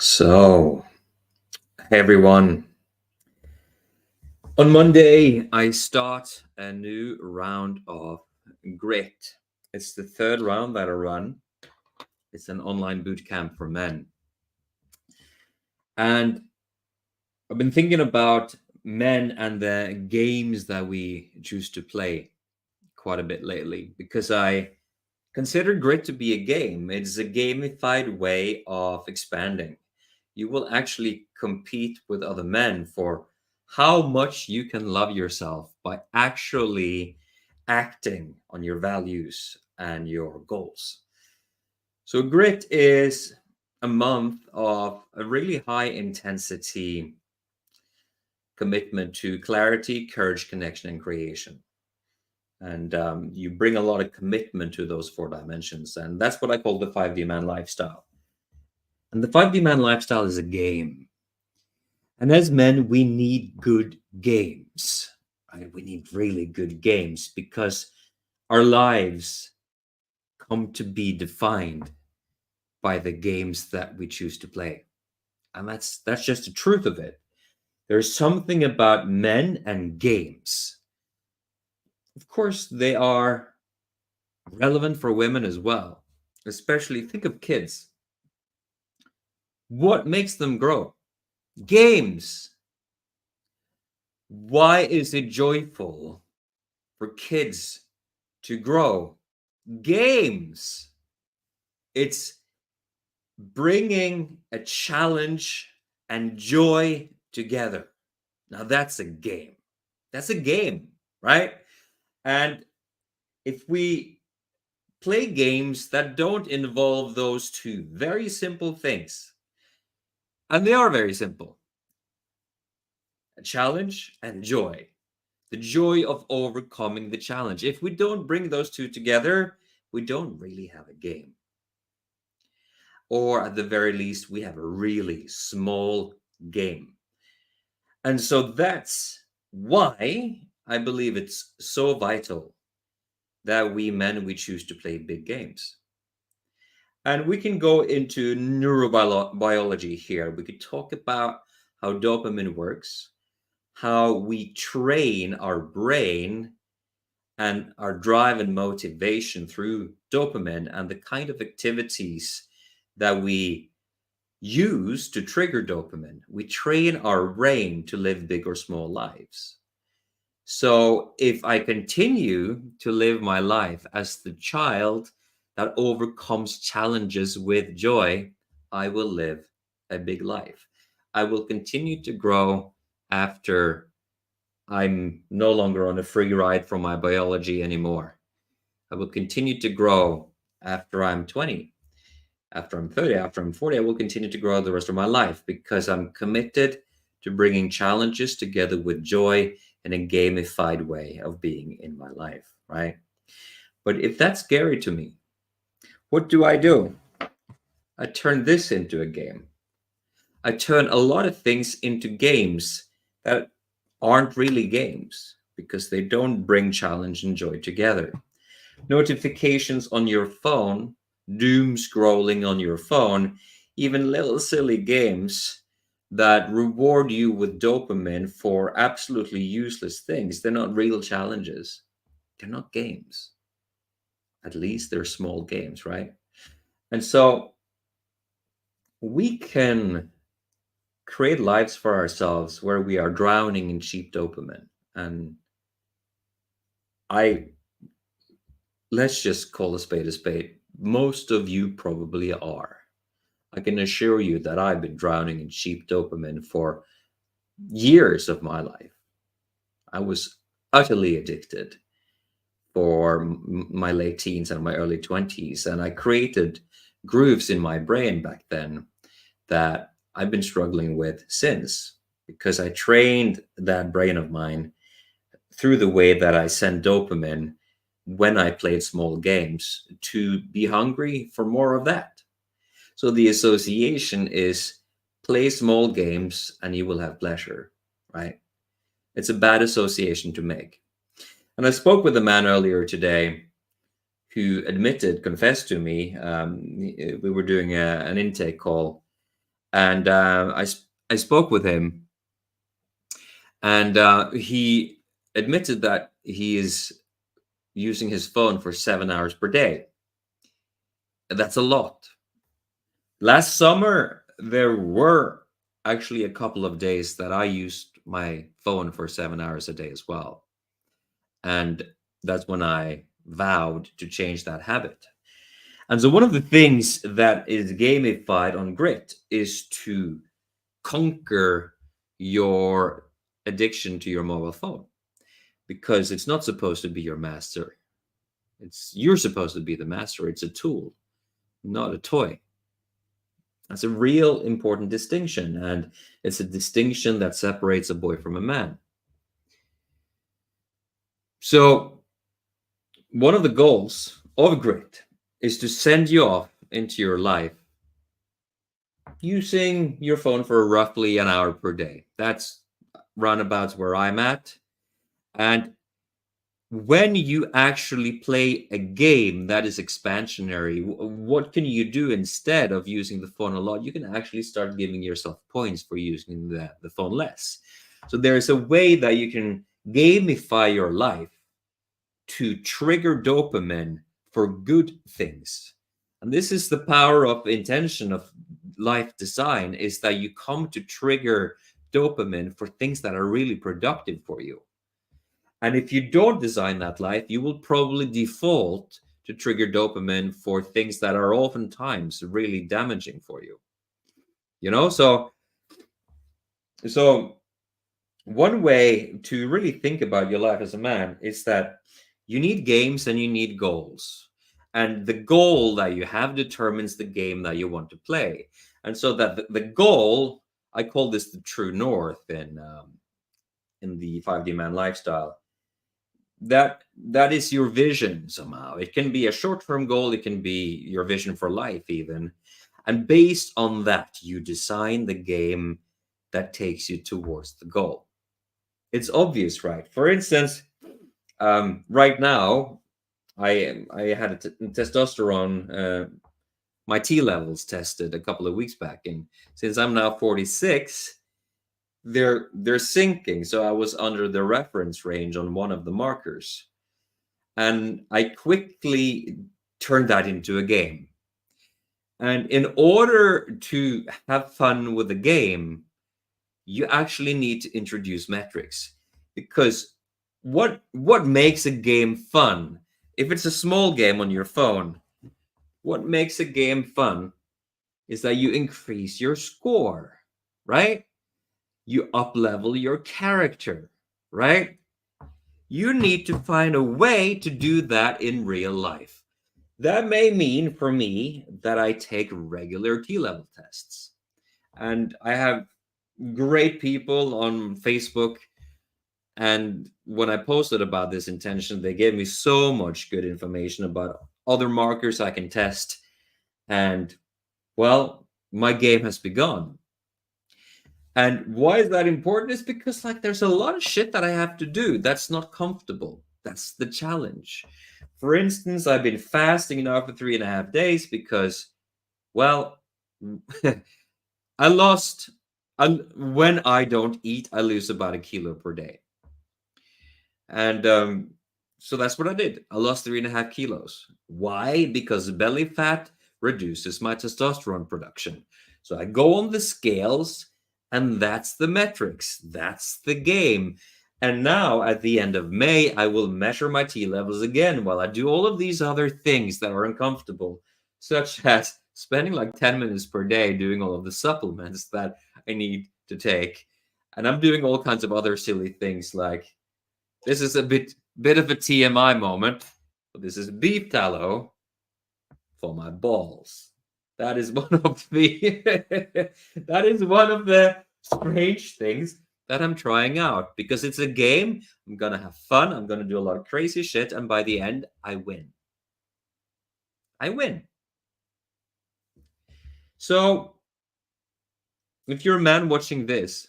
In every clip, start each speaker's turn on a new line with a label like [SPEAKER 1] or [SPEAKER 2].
[SPEAKER 1] So, hey everyone. On Monday, I start a new round of Grit. It's the third round that I run. It's an online boot camp for men. And I've been thinking about men and the games that we choose to play quite a bit lately because I consider Grit to be a game. It's a gamified way of expanding. You will actually compete with other men for how much you can love yourself by actually acting on your values and your goals. So, Grit is a month of a really high intensity commitment to clarity, courage, connection, and creation. And you bring a lot of commitment to those four dimensions. And that's what I call the 5D man lifestyle. And the 5D man lifestyle is a game. And as men, we need good games, right? We need really good games because our lives come to be defined by the games that we choose to play. And that's just the truth of it. There's something about men and games. Of course, they are relevant for women as well, especially think of kids. What makes them grow? Games. Why is it joyful for kids to grow? Games. It's bringing a challenge and joy together. Now that's a game. That's a game, right? And if we play games that don't involve those two very simple things, and they are very simple, a challenge and joy, the joy of overcoming the challenge. If we don't bring those two together, we don't really have a game. Or at the very least, we have a really small game. And so that's why I believe it's so vital that we men, we choose to play big games. And we can go into neurobiology here. We could talk about how dopamine works, how we train our brain and our drive and motivation through dopamine and the kind of activities that we use to trigger dopamine. We train our brain to live big or small lives. So if I continue to live my life as the child that overcomes challenges with joy, I will live a big life. I will continue to grow after I'm no longer on a free ride from my biology anymore. I will continue to grow after I'm 20, after I'm 30, after I'm 40. I will continue to grow the rest of my life because I'm committed to bringing challenges together with joy in a gamified way of being in my life, right? But if that's scary to me, what do? I turn this into a game. I turn a lot of things into games that aren't really games because they don't bring challenge and joy together. Notifications on your phone, doom scrolling on your phone, even little silly games that reward you with dopamine for absolutely useless things. They're not real challenges. They're not games. At least they're small games, right? And so we can create lives for ourselves where we are drowning in cheap dopamine. And I let's just call a spade a spade. Most of you probably are. I can assure you that I've been drowning in cheap dopamine for years of my life. I was utterly addicted for my late teens and my early 20s. And I created grooves in my brain back then that I've been struggling with since because I trained that brain of mine through the way that I send dopamine when I played small games to be hungry for more of that. So the association is play small games and you will have pleasure, right? It's a bad association to make. And I spoke with a man earlier today who confessed to me, we were doing an intake call, And I spoke with him, and he admitted that he is using his phone for 7 hours per day. That's a lot. Last summer, there were actually a couple of days that I used my phone for 7 hours a day as well. And that's when I vowed to change that habit. And so, one of the things that is gamified on Grit is to conquer your addiction to your mobile phone, because it's not supposed to be your master. You're supposed to be the master. It's a tool, not a toy. That's a real important distinction, and it's a distinction that separates a boy from a man. So, one of the goals of Grit is to send you off into your life using your phone for roughly an hour per day. That's roundabouts where I'm at. And when you actually play a game that is expansionary, what can you do instead of using the phone a lot? You can actually start giving yourself points for using the phone less. So there is a way that you can gamify your life to trigger dopamine for good things. And this is the power of intention of life design, is that you come to trigger dopamine for things that are really productive for you. And if you don't design that life, you will probably default to trigger dopamine for things that are oftentimes really damaging for you. You know, so one way to really think about your life as a man is that you need games and you need goals. And the goal that you have determines the game that you want to play. And so that the goal, I call this the true north in the 5D man lifestyle. That is your vision somehow. It can be a short-term goal, it can be your vision for life even. And based on that, you design the game that takes you towards the goal. It's obvious, right? For instance, right now, I had testosterone, my T levels tested a couple of weeks back, and since I'm now 46, they're sinking. So I was under the reference range on one of the markers, and I quickly turned that into a game. And in order to have fun with the game, you actually need to introduce metrics, because what makes a game fun? If it's a small game on your phone, what makes a game fun is that you increase your score, right? You up level your character, right? You need to find a way to do that in real life. That may mean for me that I take regular T level tests. And I have great people on Facebook. And when I posted about this intention, they gave me so much good information about other markers I can test. And well, my game has begun. And why is that important? Is because like there's a lot of shit that I have to do that's not comfortable. That's the challenge. For instance, I've been fasting now for 3.5 days because, well, I lost. When I don't eat, I lose about a kilo per day. And so that's what I did. I lost 3.5 kilos. Why? Because belly fat reduces my testosterone production. So I go on the scales, and that's the metrics. That's the game. And now at the end of May, I will measure my T levels again while I do all of these other things that are uncomfortable, such as spending like 10 minutes per day doing all of the supplements that I need to take. And I'm doing all kinds of other silly things like this is a bit of a TMI moment, but this is beef tallow for my balls. That is one of the that is one of the strange things that I'm trying out, because it's a game. I'm gonna have fun. I'm gonna do a lot of crazy shit, and by the end, I win. I win. So, if you're a man watching this,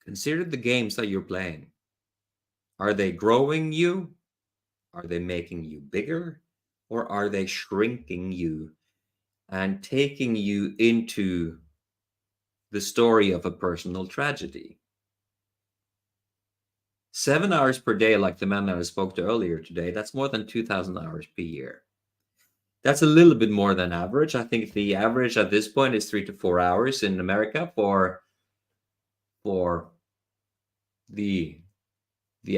[SPEAKER 1] consider the games that you're playing. Are they growing you? Are they making you bigger? Or are they shrinking you and taking you into the story of a personal tragedy. 7 hours per day, like the man that I spoke to earlier today, that's more than 2,000 hours per year. That's a little bit more than average. I think the average at this point is 3 to 4 hours in America for the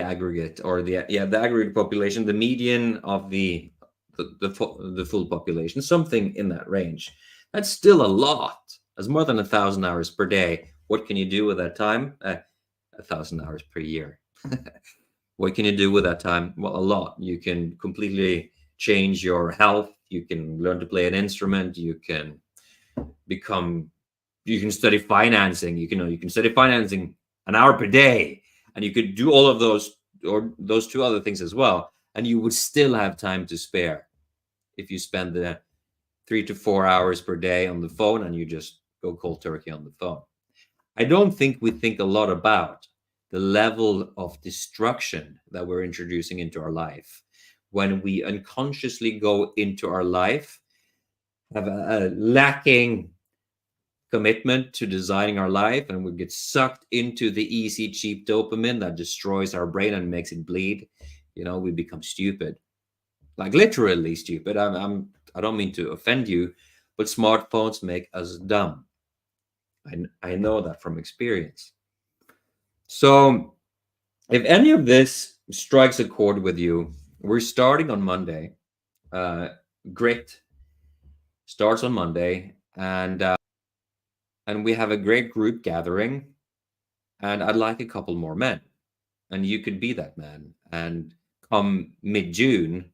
[SPEAKER 1] aggregate, or the aggregate population, the median of the full population, something in that range. That's still a lot. That's more than 1,000 hours per day. What can you do with that time? 1,000 hours per year. What can you do with that time? Well, a lot. You can completely change your health. You can learn to play an instrument. You can study financing. You can study financing an hour per day, and you could do all of those, or those two other things as well, and you would still have time to spare if you spend the 3 to 4 hours per day on the phone and you just go cold turkey on the phone. I don't think we think a lot about the level of destruction that we're introducing into our life when we unconsciously go into our life, have a lacking commitment to designing our life, and we get sucked into the easy, cheap dopamine that destroys our brain and makes it bleed. We become stupid, like literally stupid. I don't mean to offend you, but smartphones make us dumb. I know that from experience. So if any of this strikes a chord with you, we're starting on Monday. Grit starts on Monday, and we have a great group gathering, and I'd like a couple more men, and you could be that man. And come mid-June,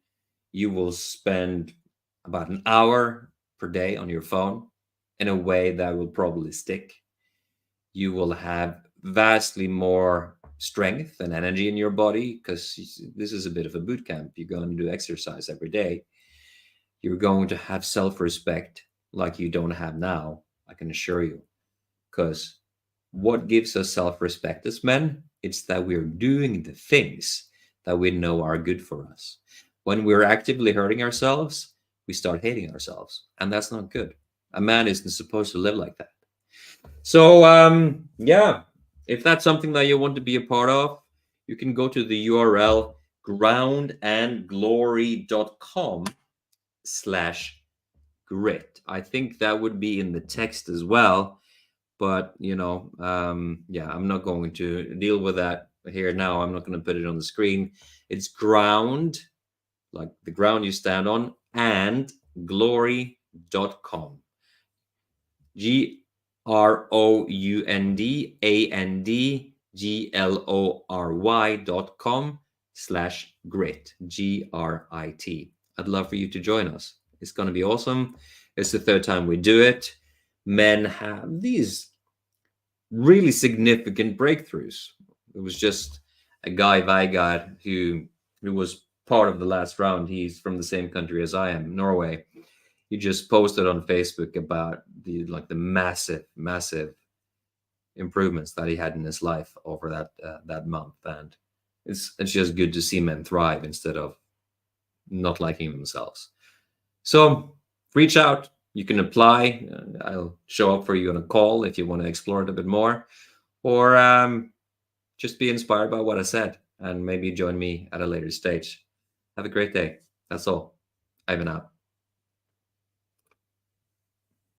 [SPEAKER 1] you will spend about an hour per day on your phone in a way that will probably stick. You will have vastly more strength and energy in your body, because this is a bit of a boot camp. You're going to do exercise every day. You're going to have self-respect like you don't have now, I can assure you. Because what gives us self-respect as men? It's that we're doing the things that we know are good for us. When we're actively hurting ourselves, we start hating ourselves, and that's not good. A man isn't supposed to live like that. So, yeah, if that's something that you want to be a part of, you can go to the URL groundandglory.com/grit. I think that would be in the text as well, but yeah, I'm not going to deal with that here now. I'm not going to put it on the screen. It's ground, like the ground you stand on, and glory.com. groundandglory.com/grit, GRIT. I'd love for you to join us. It's going to be awesome. It's the third time we do it. Men have these really significant breakthroughs. It was just a guy, Vegard, who was part of the last round. He's from the same country as I am, Norway. He just posted on Facebook about the massive improvements that he had in his life over that month, and it's just good to see men thrive instead of not liking themselves. So reach out. You can apply. I'll show up for you on a call if you want to explore it a bit more, or just be inspired by what I said and maybe join me at a later stage. Have a great day. That's all. Ivan out.